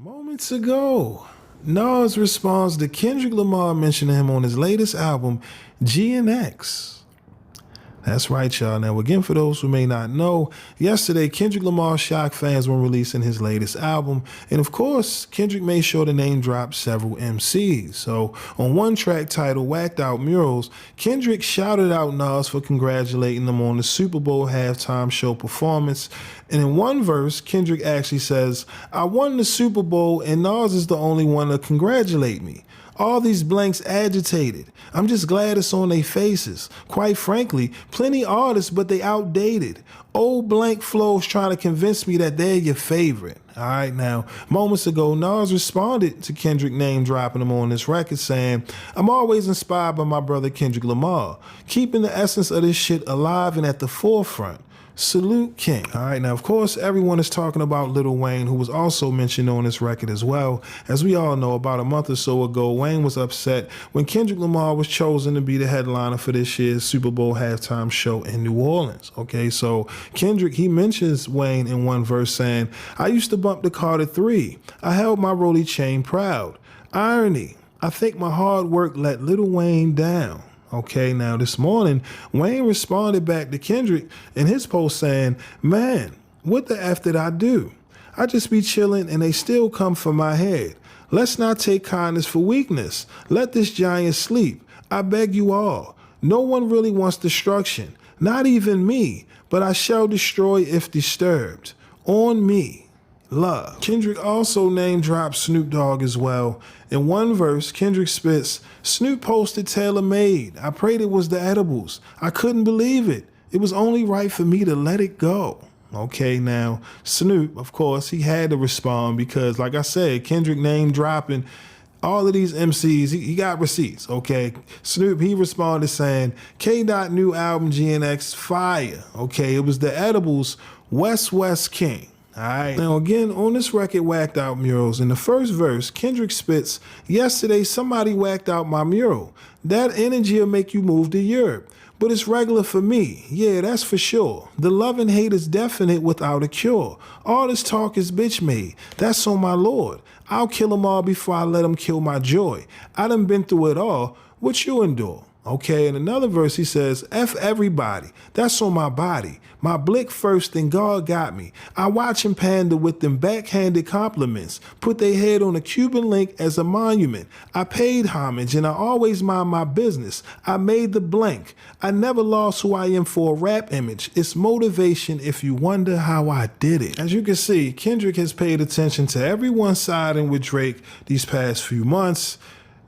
Moments ago, Nas responds to Kendrick Lamar mentioning him on his latest album, GNX. That's right, y'all. Now, again, for those who may not know, yesterday, Kendrick Lamar shocked fans when releasing his latest album. And of course, Kendrick made sure to name drop several MCs. So on one track titled Whacked Out Murals, Kendrick shouted out Nas for congratulating him on the Super Bowl halftime show performance. And in one verse, Kendrick actually says, "I won the Super Bowl and Nas is the only one to congratulate me. All these blanks agitated. I'm just glad it's on their faces. Quite frankly, plenty artists, but they outdated. Old blank flows trying to convince me that they're your favorite." All right, now, moments ago, Nas responded to Kendrick name dropping him on this record saying, "I'm always inspired by my brother Kendrick Lamar, keeping the essence of this shit alive and at the forefront. Salute King." All right, now, of course, everyone is talking about Lil Wayne, who was also mentioned on this record as well. As we all know, about a month or so ago, Wayne was upset when Kendrick Lamar was chosen to be the headliner for this year's Super Bowl halftime show in New Orleans. Okay, so Kendrick, he mentions Wayne in one verse saying, "I used to bump the Carter 3. I held my rollie chain proud. Irony, I think my hard work let Lil Wayne down." Okay, now this morning, Wayne responded back to Kendrick in his post saying, "Man, what the F did I do? I just be chilling and they still come for my head. Let's not take kindness for weakness. Let this giant sleep. I beg you all. No one really wants destruction. Not even me, but I shall destroy if disturbed. On me. Love." Kendrick also name dropped Snoop Dogg as well. In one verse, Kendrick spits, "Snoop posted tailor made. I prayed it was the edibles. I couldn't believe it. It was only right for me to let it go." Okay, now, Snoop, of course, he had to respond because, like I said, Kendrick name dropping all of these MCs, he got receipts, okay? Snoop, he responded saying, "K. Dot new album GNX fire." Okay, it was the edibles, West King. All right. Now, again, on this record, Whacked Out Murals, in the first verse, Kendrick spits, "Yesterday, somebody whacked out my mural. That energy will make you move to Europe. But it's regular for me. Yeah, that's for sure. The love and hate is definite without a cure. All this talk is bitch made. That's on my lord. I'll kill them all before I let them kill my joy. I done been through it all. What you endure?" Okay, in another verse he says, "F everybody, that's on my body. My blick first and God got me. I watch him pander with them backhanded compliments. Put their head on a Cuban link as a monument. I paid homage and I always mind my business. I made the blank. I never lost who I am for a rap image. It's motivation if you wonder how I did it." As you can see, Kendrick has paid attention to everyone siding with Drake these past few months.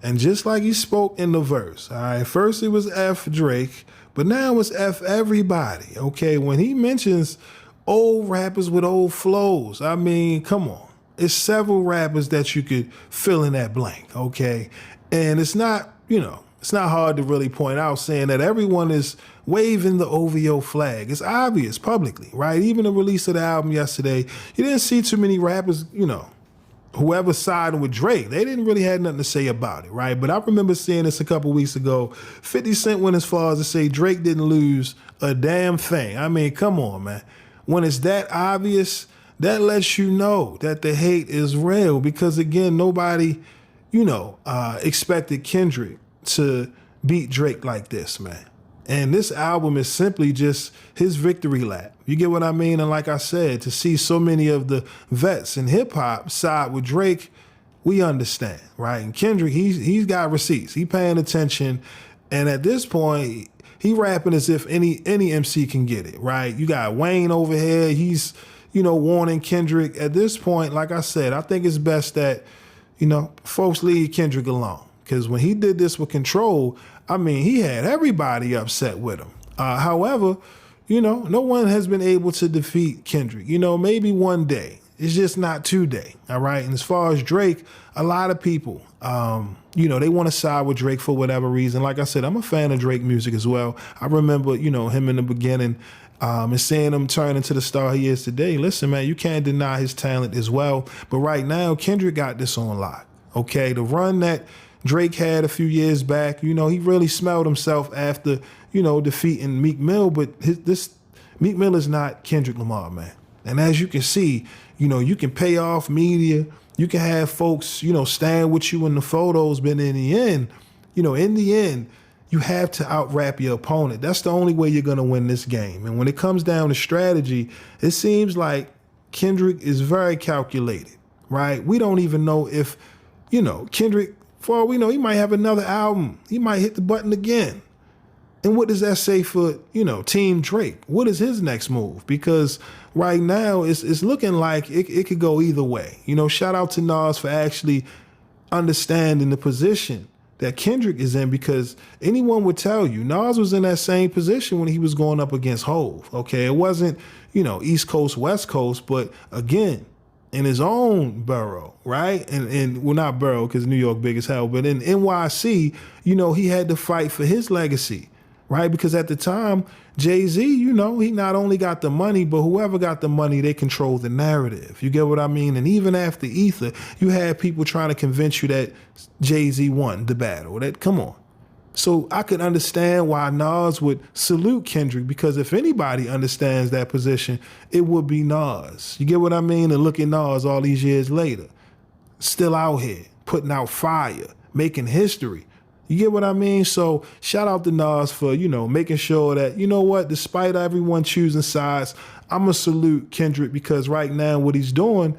And just like he spoke in the verse, all right, first it was F Drake, but now it's F everybody, okay? When he mentions old rappers with old flows, I mean, come on. It's several rappers that you could fill in that blank, okay? And it's not, it's not hard to really point out saying that everyone is waving the OVO flag. It's obvious publicly, right? Even the release of the album yesterday, you didn't see too many rappers, whoever sided with Drake, they didn't really have nothing to say about it, right? But I remember seeing this a couple weeks ago. 50 Cent went as far as to say Drake didn't lose a damn thing. I mean, come on, man. When it's that obvious, that lets you know that the hate is real because, again, nobody, expected Kendrick to beat Drake like this, man. And this album is simply just his victory lap. You get what I mean? And like I said, to see so many of the vets in hip hop side with Drake, we understand, right? And Kendrick, he's got receipts. He paying attention. And at this point, he rapping as if any MC can get it, right? You got Wayne over here. He's, warning Kendrick. At this point, like I said, I think it's best that, folks leave Kendrick alone. Because when he did this with Control, I mean, he had everybody upset with him. However, no one has been able to defeat Kendrick. Maybe one day. It's just not today, all right? And as far as Drake, a lot of people, they want to side with Drake for whatever reason. Like I said, I'm a fan of Drake music as well. I remember, him in the beginning and seeing him turn into the star he is today. Listen, man, you can't deny his talent as well. But right now, Kendrick got this on lock, okay? The run that Drake had a few years back, he really smelled himself after, defeating Meek Mill, but this Meek Mill is not Kendrick Lamar, man. And as you can see, you can pay off media, You can have folks, you know, stand with you in the photos, but in the end, you have to out-rap your opponent. That's the only way you're going to win this game. And when it comes down to strategy, it seems like Kendrick is very calculated, right? We don't even know if, you know, Kendrick, for all we know, he might have another album. He might hit the button again. And what does that say for, you know, Team Drake? What is his next move? Because right now it's looking like it could go either way. You know, shout out to Nas for actually understanding the position that Kendrick is in, because anyone would tell you Nas was in that same position when he was going up against Hov. Okay, it wasn't, you know, East Coast, West Coast, but again, in his own borough, right? And well, not borough because New York big as hell, but in NYC, you know, he had to fight for his legacy, right? Because at the time, Jay-Z, you know, he not only got the money, but whoever got the money, they control the narrative. You get what I mean? And even after Ether, you had people trying to convince you that Jay-Z won the battle. That, come on. So I could understand why Nas would salute Kendrick, because if anybody understands that position, it would be Nas. You get what I mean? And look at Nas all these years later, still out here, putting out fire, making history. You get what I mean? So shout out to Nas for, you know, making sure that, you know what, despite everyone choosing sides, I'm going to salute Kendrick, because right now what he's doing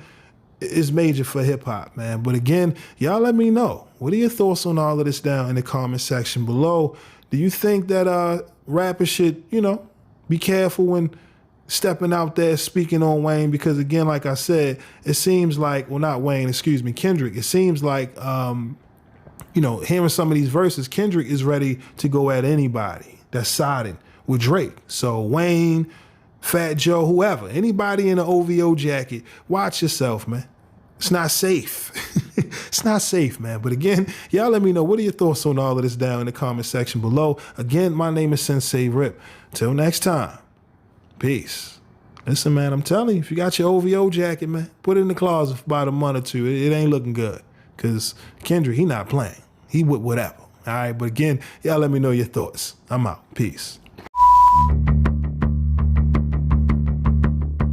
is major for hip hop, man. But again, y'all let me know. What are your thoughts on all of this down in the comment section below? Do you think that rappers should, you know, be careful when stepping out there speaking on Wayne? Because again, like I said, it seems like, well, not Wayne, excuse me, Kendrick. It seems like, you know, hearing some of these verses, Kendrick is ready to go at anybody that's siding with Drake. So Wayne, Fat Joe, whoever, anybody in an OVO jacket, watch yourself, man. It's not safe. It's not safe, man. But again, y'all let me know, what are your thoughts on all of this down in the comment section below. Again, my name is SenseiRip. Till next time, peace. Listen, man, I'm telling you, if you got your OVO jacket, man, put it in the closet for about a month or two. It ain't looking good. Because Kendrick, he not playing. He with whatever. All right, but again, y'all let me know your thoughts. I'm out. Peace.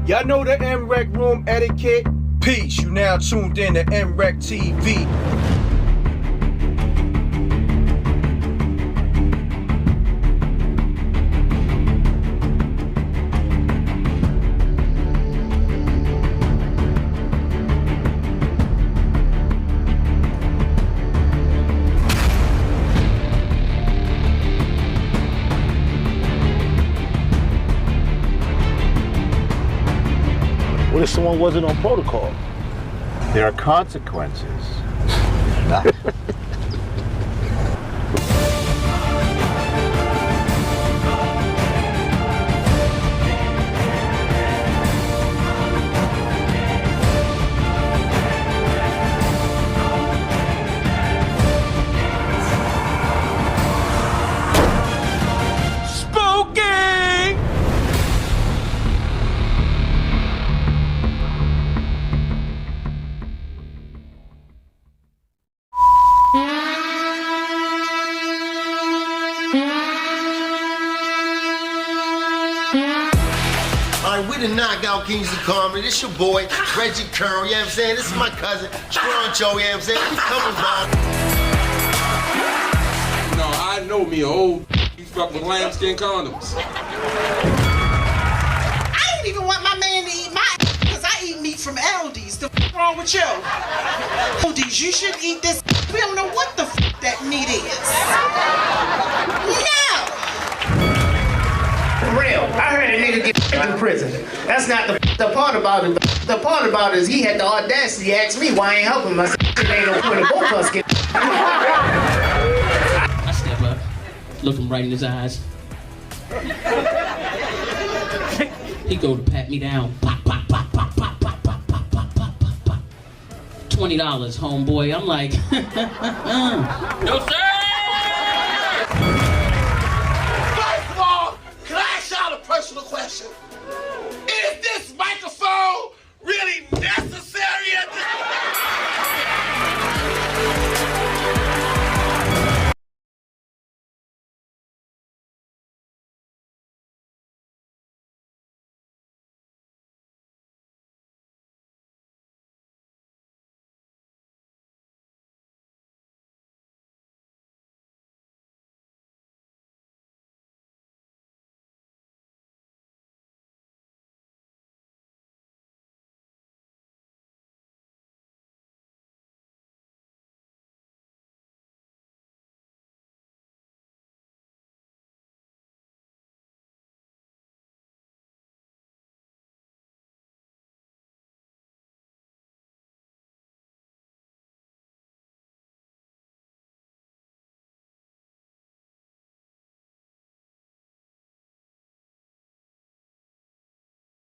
Y'all know the MREC room etiquette. Peace. You now tuned in to MREC TV. What if someone wasn't on protocol? There are consequences. We the knockout kings of comedy. This your boy, Reggie Curl, you know what I'm saying? This is my cousin, Stroncho, you know what I'm saying? We coming by. No, I know me old. You fuck with lambskin condoms. I don't even want my man to eat my because I eat meat from Aldi's. The wrong with you? Aldi's, you shouldn't eat this. We don't know what the that meat is. No! Real. I heard a nigga get in prison. That's not the part about it. The part about it is he had the audacity to ask me why I ain't helping him. I said, it ain't no point of both of us get. I step up, look him right in his eyes. He go to pat me down. Pop, pop, pop, pop, pop, pop, pop, pop, pop, pop, pop, pop. $20, homeboy. I'm like, no sir! First of all, can I ask y'all a personal question?